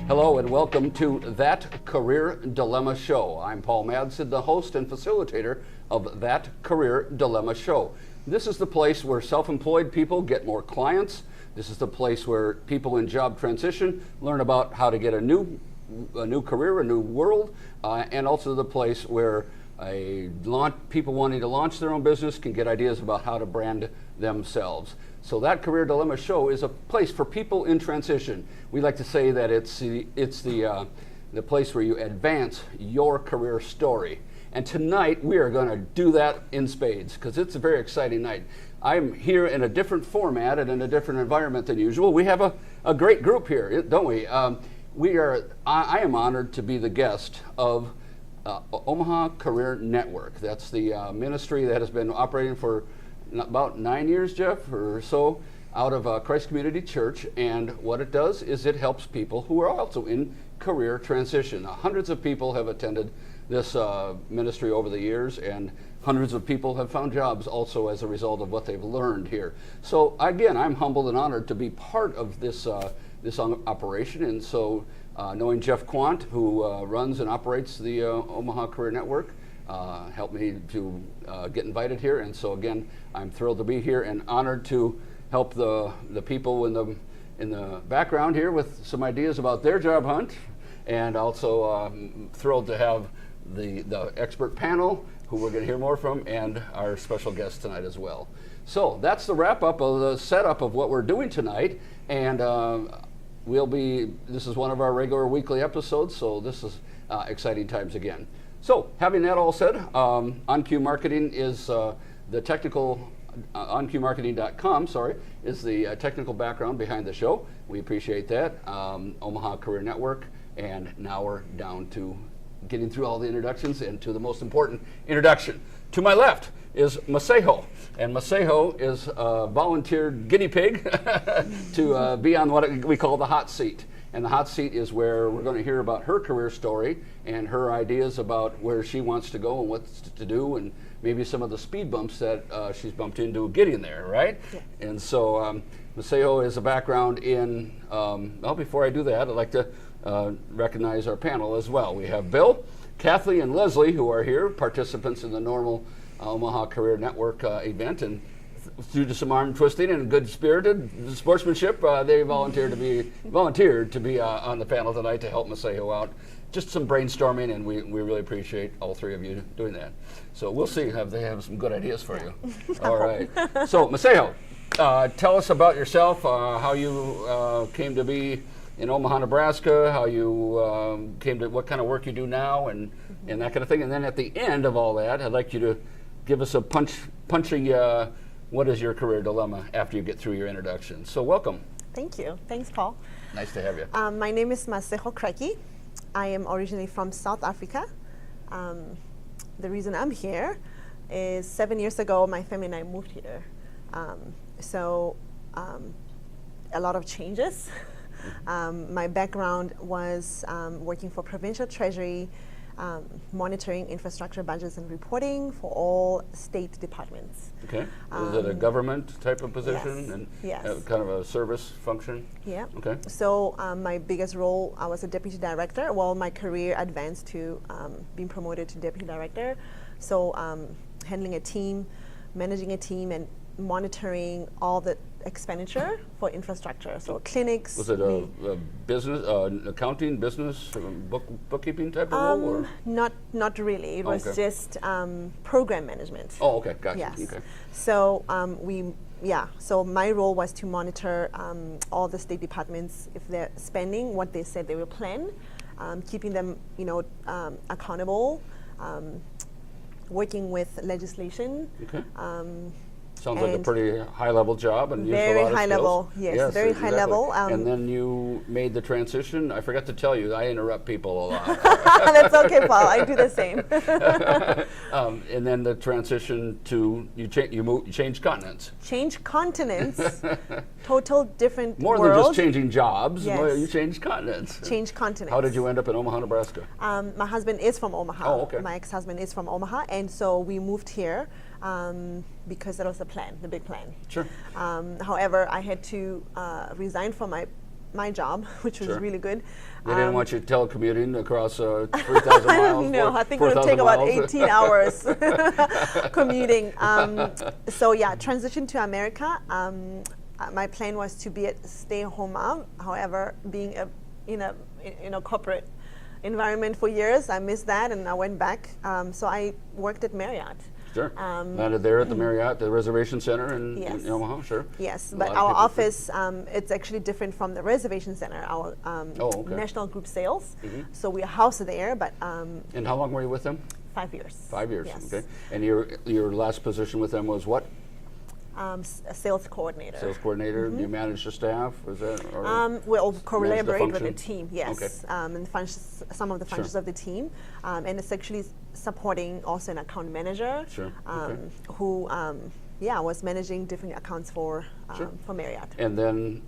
Hello and welcome to That Career Dilemma Show. I'm Paul Madsen, the host and facilitator of That Career Dilemma Show. This is the place where self-employed people get more clients. This is the place where people in job transition learn about how to get a new career, a new world, and also the place where people wanting to launch their own business can get ideas about how to brand themselves. So That Career Dilemma Show is a place for people in transition. We like to say that it's the place where you advance your career story. And tonight we are going to do that in spades because it's a very exciting night. I'm here in a different format and in a different environment than usual. We have a great group here, don't we? I am honored to be the guest of Omaha Career Network. That's the ministry that has been operating for about 9 years, Jeff, or so, out of Christ Community Church. And what it does is it helps people who are also in career transition. Hundreds of people have attended this ministry over the years, and hundreds of people have found jobs also as a result of what they've learned here. So again, I'm humbled and honored to be part of this operation. And so knowing Jeff Quant, who runs and operates the Omaha Career Network, helped me to get invited here. And so again, I'm thrilled to be here and honored to help the people in the background here with some ideas about their job hunt, and also thrilled to have the expert panel who we're going to hear more from, and our special guest tonight as well. So that's the wrap up of the setup of what we're doing tonight, and this is one of our regular weekly episodes, so this is exciting times again. So having that all said, OnQ Marketing is the technical, OnQMarketing.com, is the technical background behind the show. We appreciate that. Omaha Career Network, and now we're down to getting through all the introductions and to the most important introduction. To my left is Masejo, and Masejo is a volunteered guinea pig to be on what we call the hot seat. And the hot seat is where we're going to hear about her career story and her ideas about where she wants to go and what to do, and maybe some of the speed bumps that she's bumped into getting there, right? Yeah. And so Masejo is a background in, before I do that, I'd like to recognize our panel as well. We have Bill, Kathleen, and Leslie, who are here, participants in the normal Omaha Career Network event, and due to some arm twisting and good-spirited sportsmanship, they volunteered to be on the panel tonight to help Masejo out. Just some brainstorming, and we really appreciate all three of you doing that. So we'll see if they have some good ideas for you. All right. So Masejo, tell us about yourself, how you came to be in Omaha, Nebraska, how you came to what kind of work you do now, and that kind of thing. And then at the end of all that, I'd like you to give us a punchy what is your career dilemma after you get through your introduction. So welcome. Thank you. Thanks, Paul. Nice to have you. My name is Masejo Kreki. I am originally from South Africa. The reason I'm here is 7 years ago, my family and I moved here. A lot of changes. My background was working for provincial treasury, monitoring infrastructure budgets and reporting for all state departments. Okay. Is it a government type of position? Yes. And kind of a service function? Yeah. Okay. So my biggest role, I was a deputy director. Well, my career advanced to being promoted to deputy director. So handling a team, managing a team, and monitoring all the expenditure for infrastructure. So clinics. Was it a business, accounting, business, bookkeeping type of role? Or? Not really. It was just program management. Oh, okay, gotcha. Yes. Okay. So So my role was to monitor all the state departments, if they're spending what they said they will plan, keeping them, accountable, working with legislation. Okay. Sounds like a pretty high-level job, and very used a lot high of level. skills. Yes, very high level. And then you made the transition. I forgot to tell you, I interrupt people a lot. That's okay, Paul. I do the same. And then the transition to you changed continents. Change continents. Total different More world. than just changing jobs. Yes. You changed continents. Change continents. How did you end up in Omaha, Nebraska? My husband is from Omaha. Oh, okay. My ex-husband is from Omaha, and so we moved here because that was the plan, the big plan. Sure. However, I had to resign from my my job, which was Sure. really good. They didn't want you telecommuting across 3,000 miles? No, I think it would take about 18 hours commuting. So yeah, transition to America. My plan was to be a stay-at-home mom. However, being in a corporate environment for years, I missed that, and I went back. So I worked at Marriott. Sure. Landed there at the Marriott, the reservation center in Omaha, sure. Yes, A but lot of our people- office, it's actually different from the reservation center, our okay. national group sales. So we're housed there, but And how long were you with them? 5 years. 5 years, Yes. okay. And your last position with them was what? A sales coordinator. Sales coordinator? You managed the staff? Was that? Or We'll collaborate with the function? team, yes, Okay. and some of the functions Sure. of the team, and it's actually supporting also an account manager, Sure, okay. who was managing different accounts for Sure. Marriott. And then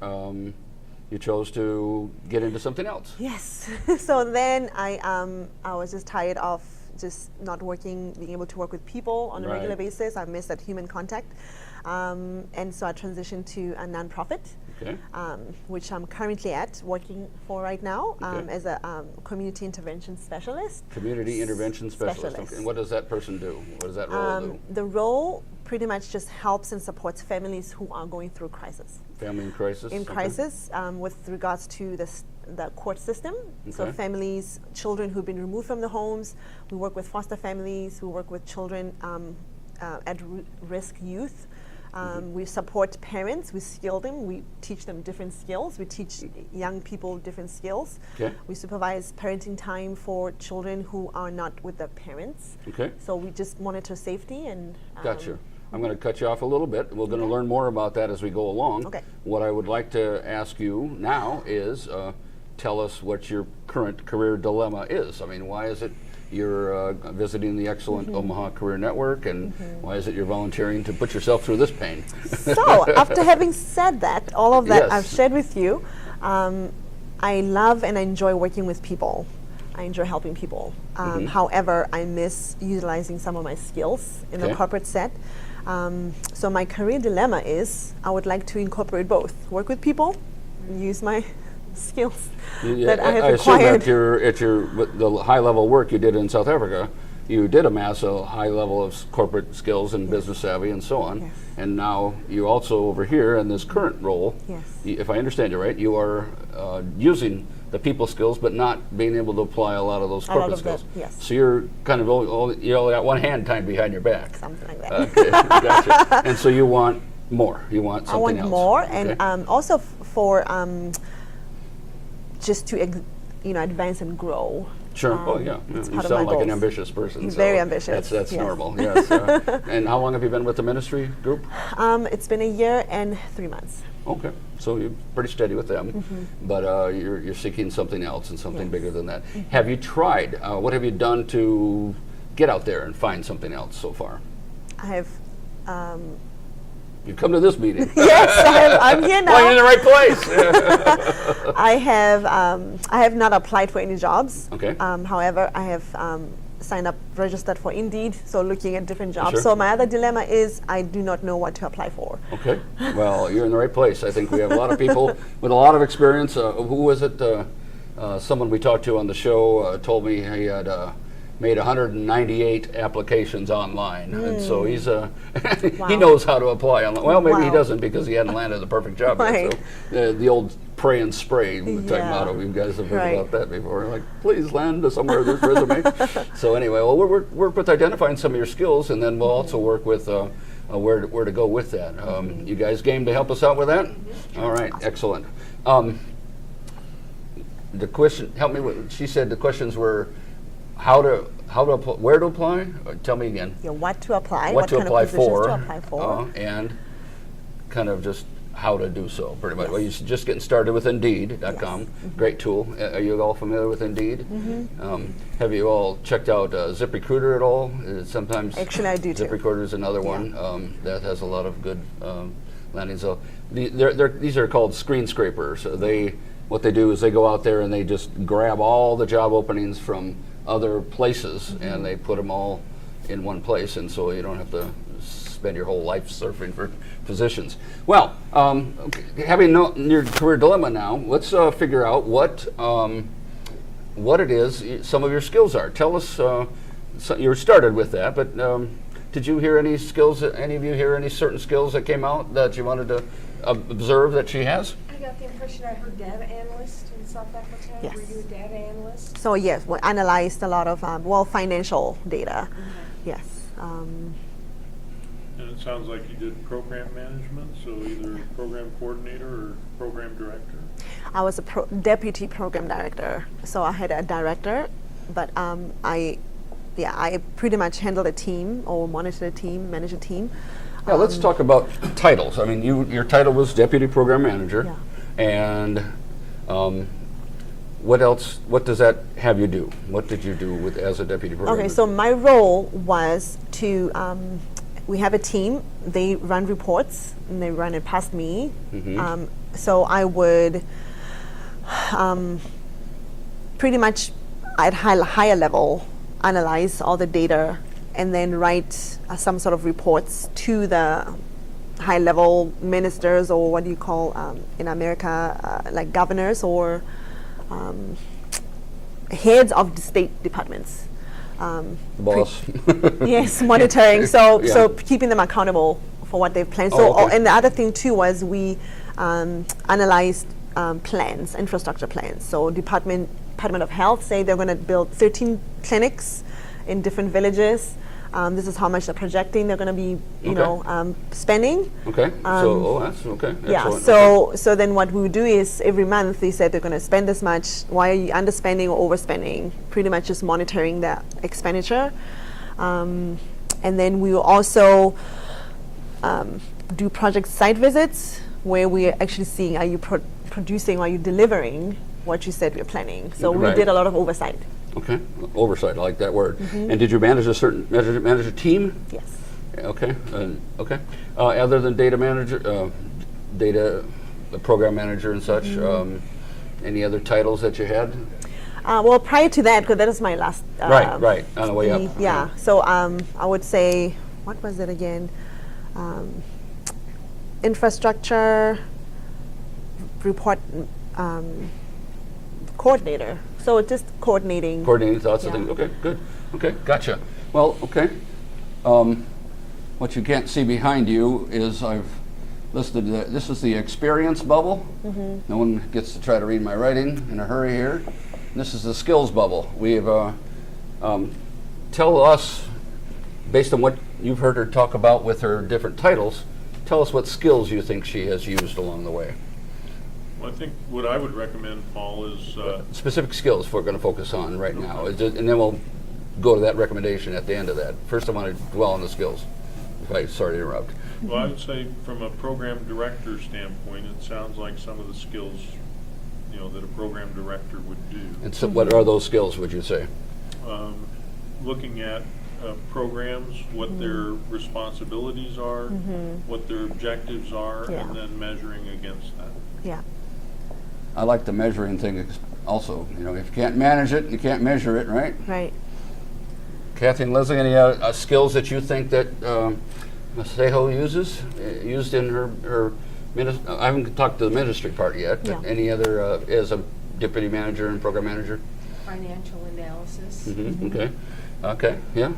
you chose to get into something else. Yes. So then I was just tired of just not being able to work with people on a regular Right. basis. I miss that human contact. And so I transitioned to a nonprofit, Okay. which I'm currently working for right now Okay. as a community intervention specialist. Community intervention specialist. Specialist. Okay. And what does that person do? What does that role do? The role pretty much just helps and supports families who are going through crisis. Family in crisis? In Okay. crisis, with regards to the court system. So Okay. families, children who've been removed from the homes. We work with foster families. We work with children at risk youth. We support parents. We skill them. We teach them different skills. We teach young people different skills. Okay. We supervise parenting time for children who are not with their parents. Okay. So we just monitor safety and. Gotcha. I'm going to cut you off a little bit. We're going to learn more about that as we go along. Okay. What I would like to ask you now is tell us what your current career dilemma is. I mean, why is it you're visiting the excellent Omaha Career Network, and why is it you're volunteering to put yourself through this pain? So, after having said that, all of that Yes. I've shared with you, I love and I enjoy working with people. I enjoy helping people. However, I miss utilizing some of my skills in the Okay. corporate set. So my career dilemma is I would like to incorporate both, work with people, and use my skills that I have I assume acquired. at the high level work you did in South Africa, you did amass a high level of corporate skills and business savvy and so on. Yes. And now you also over here in this current role, Yes. if I understand you right, you are using the people skills, but not being able to apply a lot of those A lot corporate of that, skills. yes. So you're kind of you only got one hand tied behind your back. Something like that. Okay, gotcha. And so you want more. You want I something want else. more, Okay. and also for just to advance and grow. Sure. Oh, yeah. it's You part of sound my like an goals. ambitious person. Very ambitious, That's yes. normal. Yes. And how long have you been with the ministry group? It's been a year and 3 months. Okay. So you're pretty steady with them, but you're seeking something else and something Yes. bigger than that. Have you tried? What have you done to get out there and find something else so far? I have. You come to this meeting. Yes, I'm here now. Well, you're in the right place. I have not applied for any jobs. Okay. However, I have signed up, registered for Indeed, so looking at different jobs. Sure. So my other dilemma is I do not know what to apply for. Okay. Well, you're in the right place. I think we have a lot of people with a lot of experience. Who was it? Someone we talked to on the show told me he had made 198 applications online, and so he's he knows how to apply online. Well, maybe he Wow. doesn't because he hadn't landed the perfect job yet. Right. So the old pray and spray type Yeah. motto. You guys have heard Right. about that before. Like, please land somewhere this resume. So anyway, well, we'll work with identifying some of your skills, and then we'll also work with where to go with that. You guys game to help us out with that? All right, excellent. The question, help me with. She said the questions were where to apply. Tell me again. Yeah, what to apply? What to kind apply of positions for? to apply for? And kind of just how to do so, pretty much. Yes. Well, you're just getting started with Indeed.com. Yes. Great tool. Are you all familiar with Indeed? Have you all checked out ZipRecruiter at all? Sometimes Actually, I do too. ZipRecruiter is another one that has a lot of good landings. So these are called screen scrapers. What they do is they go out there and they just grab all the job openings from other places and they put them all in one place, and so you don't have to spend your whole life surfing for positions. Well, having your career dilemma now, let's figure out what it is some of your skills are. Tell us, so you started with that, but did you hear any skills, any of you hear any certain skills that came out that you wanted to observe that she has? I got the impression I heard data analyst in South Africa. Yes. Were you a data analyst? So yes, we analyzed a lot of financial data. Yes. And it sounds like you did program management, so either program coordinator or program director. I was a deputy program director, so I had a director, but I pretty much handled a team or monitored a team, managed a team. Yeah, let's talk about titles. I mean, your title was deputy program manager, Yeah. and what else? What does that have you do? What did you do as a deputy program Okay, manager? so my role was to, we have a team, they run reports, and they run it past me. So I would pretty much at higher level analyze all the data and then write some sort of reports to the high level ministers, or what do you call in America, like governors or heads of the state departments. Boss. Yes, monitoring. So Yeah. so keeping them accountable for what they've planned. Oh, So okay. and the other thing too was we analyzed plans, infrastructure plans. So Department of Health say they're going to build 13 clinics in different villages. This is how much they're projecting they're going to be, spending. Okay. That's okay. Yeah. Excellent. So then what we would do is every month they said they're going to spend this much. Why are you underspending or overspending? Pretty much just monitoring the expenditure, and then we will also do project site visits where we are actually seeing, are you producing, are you delivering what you said we're planning? So we Right. did a lot of oversight. Okay. Oversight. I like that word. And did you manage a team? Yes. Okay. Okay. Other than data manager, program manager and such, any other titles that you had? Well, prior to that, because that was my last. Right. On the way up. Yeah. So I would say, what was it again? Infrastructure report coordinator. So just coordinating. Coordinating thoughts and Yeah. things. Okay, good. Okay, gotcha. Well, okay. What you can't see behind you is I've listed this is the experience bubble. No one gets to try to read my writing in a hurry here. This is the skills bubble. We've tell us, based on what you've heard her talk about with her different titles, tell us what skills you think she has used along the way. Well, I think what I would recommend, Paul, is Specific skills we're going to focus on right now, and then we'll go to that recommendation at the end of that. First, I want to dwell on the skills. Sorry to interrupt. well, I would say from a program director standpoint, it sounds like some of the skills, that a program director would do. And so, what are those skills? Would you say? Looking at programs, what their responsibilities are, what their objectives are, Yeah. and then measuring against that. Yeah. I like the measuring thing also. If you can't manage it, you can't measure it, right? Right. Kathy and Leslie, any skills that you think that Masejo used in her ministry? I haven't talked to the ministry part yet, but Yeah. any other as a deputy manager and program manager? Financial analysis. Okay, yeah.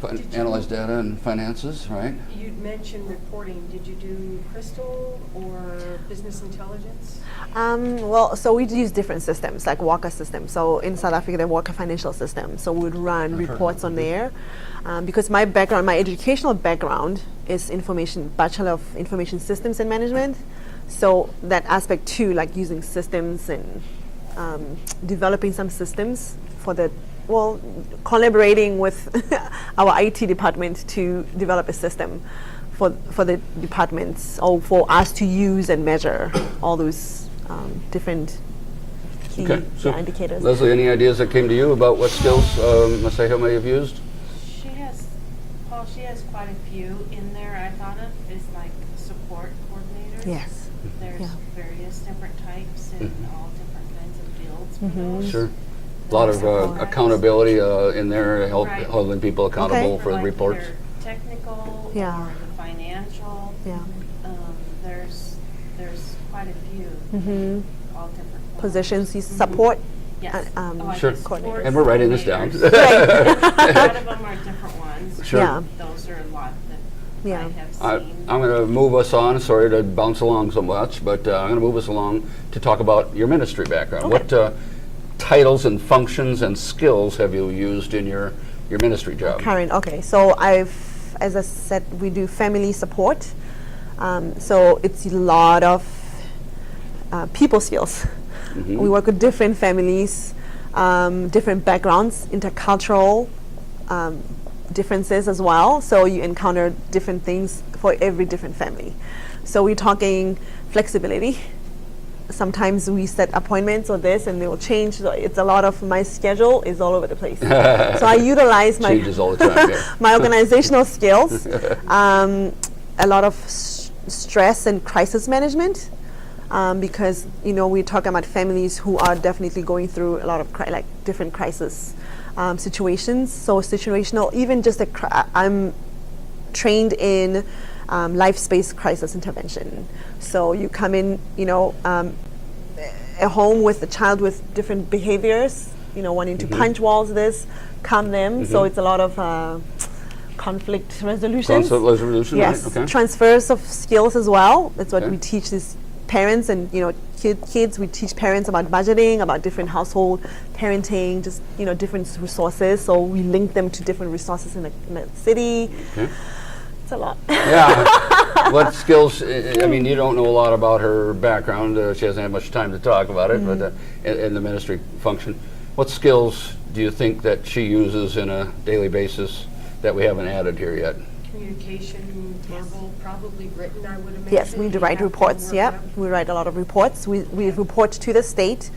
Did you- Analyze data and finances, right? You'd mentioned reporting. Did you do Crystal or business intelligence? Well, so we use different systems, like Walker system. So in South Africa, the Walker financial system. So we would run reports on there. Because my background, my educational background is Bachelor of Information Systems and Management. So that aspect too, like using systems and developing some systems collaborating with our IT department to develop a system for the departments, or for us to use and measure all those different key indicators. Leslie, any ideas that came to you about what skills Masejo may have used? She has quite a few in there. I thought of is like support coordinators. Yes. There's Yeah. various different types and all different kinds of fields for those. Sure. A lot of accountability in there, Right. holding people accountable Okay. for the Like reports. either technical Yeah. or the financial. Yeah. There's quite a few, all different forms. Positions, you support. Yes. I Sure. think sports And we're writing this down. coordinators. A lot of them are different ones. Sure. Yeah. Those are a lot that Yeah. I have seen. I'm going to move us on. Sorry to bounce along so much, but I'm going to move us along to talk about your ministry background. Okay. What titles and functions and skills have you used in your ministry job? Karen, okay. So as I said, we do family support. So it's a lot of people skills. We work with different families, different backgrounds, intercultural differences as well. So you encounter different things for every different family. So we're talking flexibility. Sometimes we set appointments or this and they will change. So it's a lot of my schedule is all over the place. So I utilize my Changes all the time. Yeah. my organizational skills, a lot of stress and crisis management, because we're talking about families who are definitely going through a lot of different crisis situations. So situational, even just I'm trained in life space crisis intervention. So you come in, a home with a child with different behaviors, wanting to punch walls, calm them. So it's a lot of conflict resolution. Conflict resolution, Yes, right? Okay. transfers of skills as well. That's what Okay. we teach these parents and kids. We teach parents about budgeting, about different household parenting, just different resources. So we link them to different resources in the city. Okay. It's a lot. Yeah. What skills? I mean, you don't know a lot about her background. She hasn't had much time to talk about it, but in the ministry function, what skills do you think that she uses in a daily basis that we haven't added here yet? Communication, verbal, probably written, I would imagine. Yes, we do write You have to reports. work Yeah, up. we write a lot of reports. We report to the state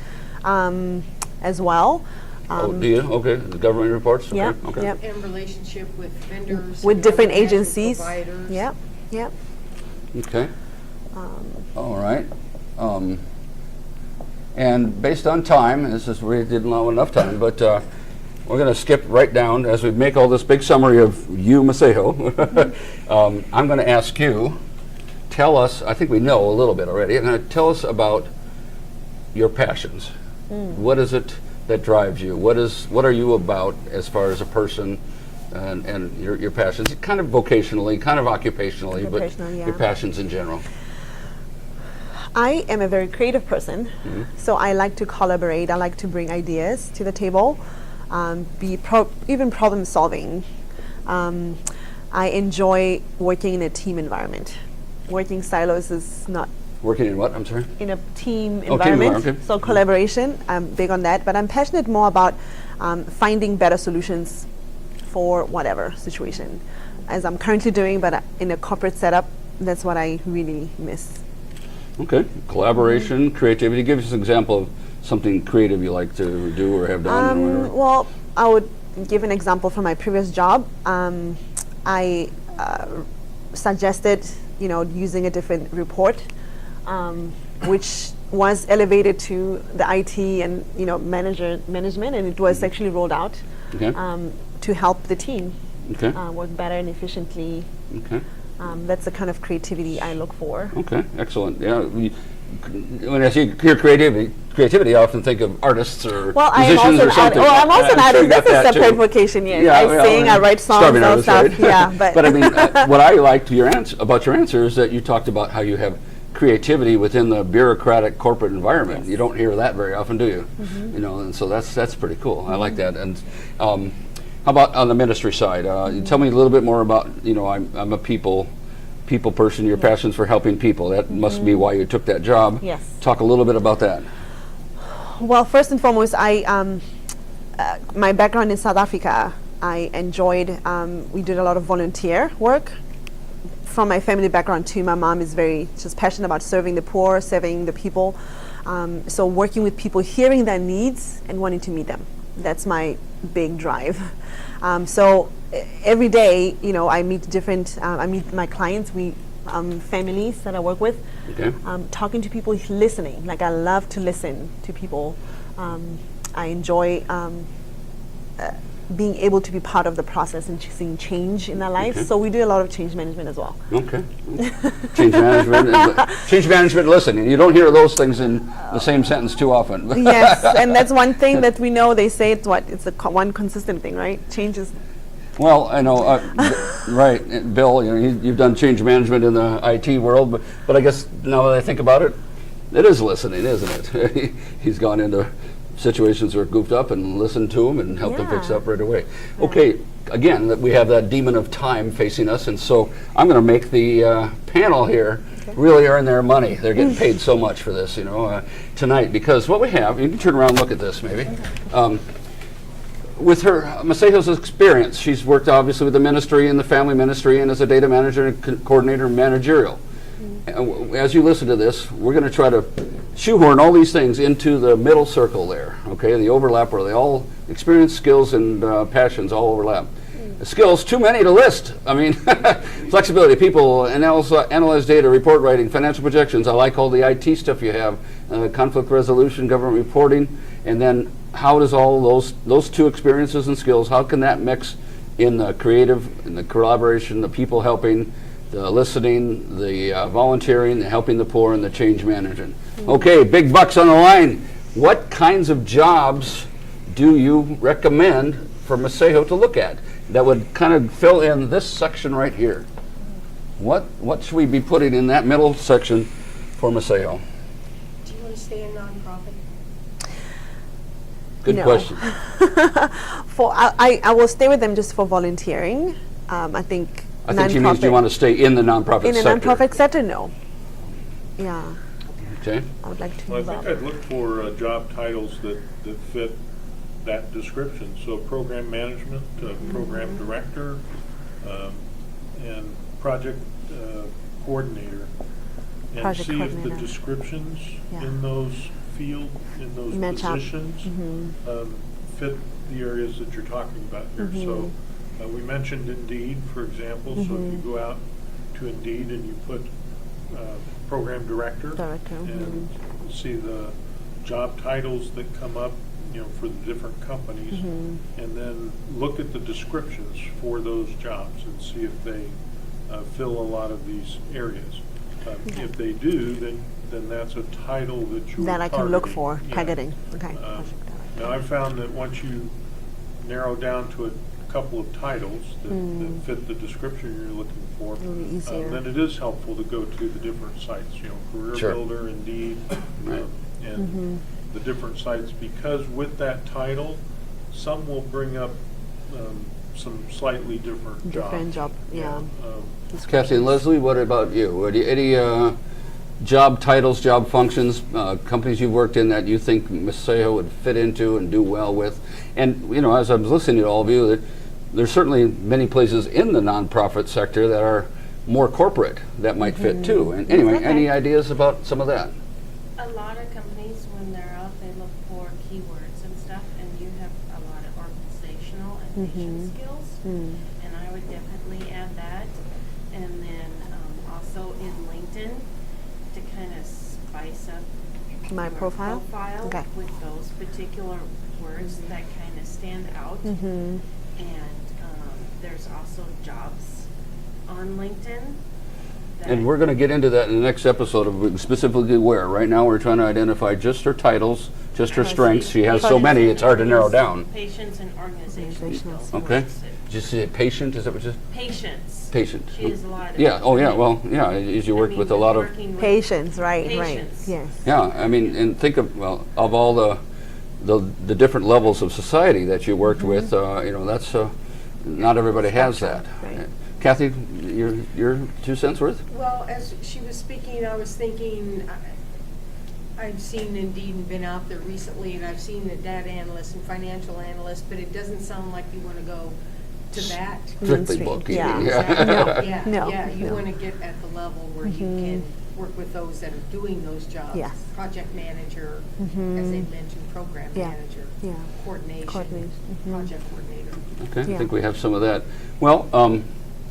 as well. Oh, do you? Okay. The government reports? Okay. Yeah, Okay. yeah. In relationship with vendors. With and different other national agencies. providers. Yeah, yeah. Okay. All right. And based on time, we didn't allow enough time, but we're going to skip right down as we make all this big summary of you, Masejo. I'm going to ask you, tell us, I think we know a little bit already, tell us about your passions. What is it that drives you? What are you about as far as a person and your passions, kind of vocationally, kind of occupationally, but Occupationally, yeah. your passions in general? I am a very creative person, so I like to collaborate. I like to bring ideas to the table, even problem solving. I enjoy working in a team environment. Working silos is not Working in what? I'm sorry? in a team team environment. environment, okay. So collaboration, I'm big on that. But I'm passionate more about finding better solutions for whatever situation, as I'm currently doing. But in a corporate setup, that's what I really miss. Okay. Collaboration, creativity. Give us an example of something creative you like to do or have done. Or whatever. Well, I would give an example from my previous job. I suggested, using a different report, which was elevated to the IT and management, and it was actually rolled out Okay. to help the team Okay. work better and efficiently. Okay. That's the kind of creativity I look for. Okay. Excellent. Yeah. When I see your creativity, I often think of artists or Well, I am musicians also or an something. artist. I'm also an I'm sure artist. you got That's a that, separate too. vocation. Yes, Yeah, I well, sing, I write songs, starving all artist, stuff. right? Yeah, but I mean, what I liked about your answer is that you talked about how you have creativity within the bureaucratic corporate environment. Yes. You don't hear that very often, do you? Mm-hmm. And so that's pretty cool. I like that. And how about on the ministry side? Tell me a little bit more about. I'm a people person. Your passions for helping people. That must be why you took that job. Mm-hmm. Yes. Talk a little bit about that. Well, first and foremost, my background in South Africa, I enjoyed, we did a lot of volunteer work. From my family background too, my mom is she's passionate about serving the poor, serving the people. So working with people, hearing their needs and wanting to meet them. That's my big drive. So every day, I meet I meet my clients, families that I work with. Okay. Talking to people, listening. Like I love to listen to people. I enjoy being able to be part of the process and seeing change in their lives. Okay. So we do a lot of change management as well. Okay. Change management. Change management. Listen, and you don't hear those things in the same sentence too often. Yes, and that's one thing that we know. They say it's a one consistent thing, right? Change is. Well, I know, right, Bill. You know, you've done change management in the IT world, but I guess now that I think about it, it is listening, isn't it? He's gone into situations where goofed up and listened to them and helped them fix Yeah. up right away. Okay, again, we have that demon of time facing us, and so I'm going to make the panel here really earn their money. They're getting paid so much for this, you know, tonight, because what we have, you can turn around and look at this maybe. With her, Masejo's experience, she's worked obviously with the ministry and the family ministry and as a data manager and coordinator managerial. As you listen to this, we're going to try to shoehorn all these things into the middle circle there, okay, the overlap where they all experience, skills, and passions all overlap. Skills, too many to list. I mean, flexibility, people, analyze data, report writing, financial projections. I like all the IT stuff you have, conflict resolution, government reporting, and then how does all those two experiences and skills, how can that mix in the creative, in the collaboration, the people helping, the listening, the volunteering, the helping the poor, and the change management. Okay, big bucks on the line. What kinds of jobs do you recommend for Masejo to look at that would kind of fill in this section right here? What should we be putting in that middle section for Masejo? Do you want to stay in nonprofit? Good No. question. I will stay with them just for volunteering. I think. I think she means, do you want to stay in the nonprofit in sector? a nonprofit sector? No. Yeah, Okay. I would like to Well, move I up. think I'd look for job titles that fit that description. So program management, program director, and project coordinator. And Project see if coordinator. the descriptions Yeah. in those in those Match up. positions Mhm. fit the areas that you're talking about here. So we mentioned Indeed, for example. So if you go out to Indeed and you put program director, Director, and see the job titles that come up, you know, for the different companies, and then look at the descriptions for those jobs and see if they fill a lot of these areas. If they do, then that's a title that you're That I can look targeting. for, Yeah. targeting. Okay. Project Now, I've found that once you narrow down to a couple of titles that fit the description you're looking for, It'll be easier. then it is helpful to go to the different sites, you know, Career Sure. Builder, Indeed, Right. and the different sites, because with that title, some will bring up some slightly different jobs. Different job, yeah. Kathy and Leslie, what about you? Any job titles, job functions, companies you've worked in that you think Masejo would fit into and do well with? And, you know, as I was listening to all of you, there's certainly many places in the nonprofit sector that are more corporate that might fit too. And anyway, Okay. any ideas about some of that? A lot of companies, when they're out, they look for keywords and stuff, and you have a lot of organizational and patient skills, and I would definitely add that. And then also in LinkedIn, to kind of spice up My your profile? Okay. with those particular words that kind of stand out. And there's also jobs on LinkedIn. And we're going to get into that in the next episode of specifically where. Right now we're trying to identify just her titles, just her strengths. She has so many, it's hard to narrow down. Patience and organizational Organizational skills. Okay. Did you say patient? Is that what you said? Patience. Patient. She has a lot of. Yeah, oh yeah, well, yeah, as you worked with a lot of, Patience, right, Patience. right. Yes. yeah, I mean, and think of, well, of all the different levels of society that you worked with, you know, that's, not everybody has that. Right. Kathy, your 2 cents worth? Well, as she was speaking, I was thinking, I've seen Indeed and been out there recently, and I've seen the data analyst and financial analyst, but it doesn't sound like you want to go to that. Strictly Mainstream, bookkeeping, yeah. yeah. No. Yeah, No, yeah, you no. want to get at the level where you can work with those that are doing those jobs. Yes. Project manager, as they mentioned, program Yeah, manager, yeah. coordination, Coordination, project coordinator. Okay, I Yeah. think we have some of that. Well,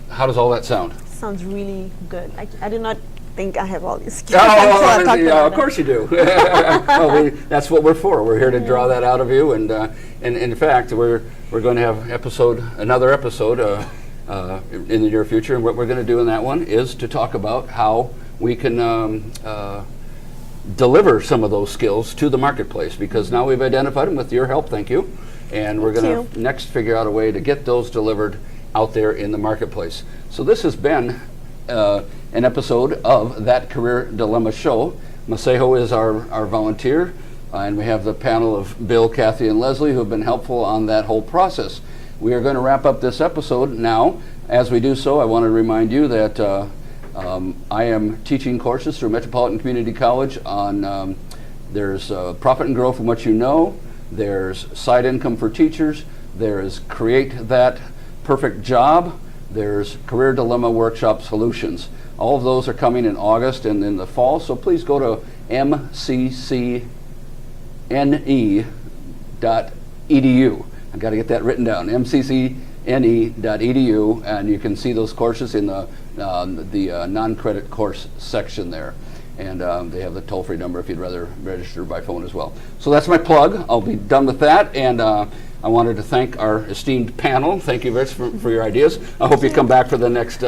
how does all that sound? Sounds really good. I did not think I have all these skills until I talk yeah, about of course you do. Well, that's what we're for. We're here to draw that out of you, and in fact, we're going to have another episode in the near future, and what we're going to do in that one is to talk about how we can deliver some of those skills to the marketplace, because now we've identified them with your help, thank you, and we're going to next figure out a way to get those delivered out there in the marketplace. So this has been an episode of That Career Dilemma Show. Masejo is our volunteer, and we have the panel of Bill, Kathy, and Leslie who have been helpful on that whole process. We are going to wrap up this episode now. As we do so, I want to remind you that I am teaching courses through Metropolitan Community College on there's Profit and Grow from What You Know, there's Side Income for Teachers, there's Create That Perfect Job, there's Career Dilemma Workshop Solutions. All of those are coming in August and in the fall, so please go to mccne.edu. I've got to get that written down, mccne.edu, and you can see those courses in the non-credit course section there. And they have the toll-free number if you'd rather register by phone as well. So that's my plug. I'll be done with that, and I wanted to thank our esteemed panel. Thank you very much for your ideas. I hope you come back for the next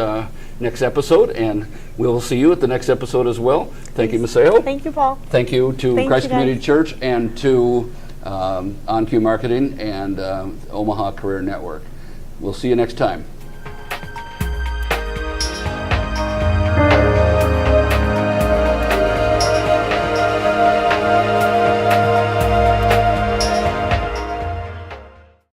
episode, and we'll see you at the next episode as well. Thank you, Masejo. Thank you, Paul. Thank you to Thank Christ you, Community guys. Church and to OnQ Marketing and Omaha Career Network. We'll see you next time.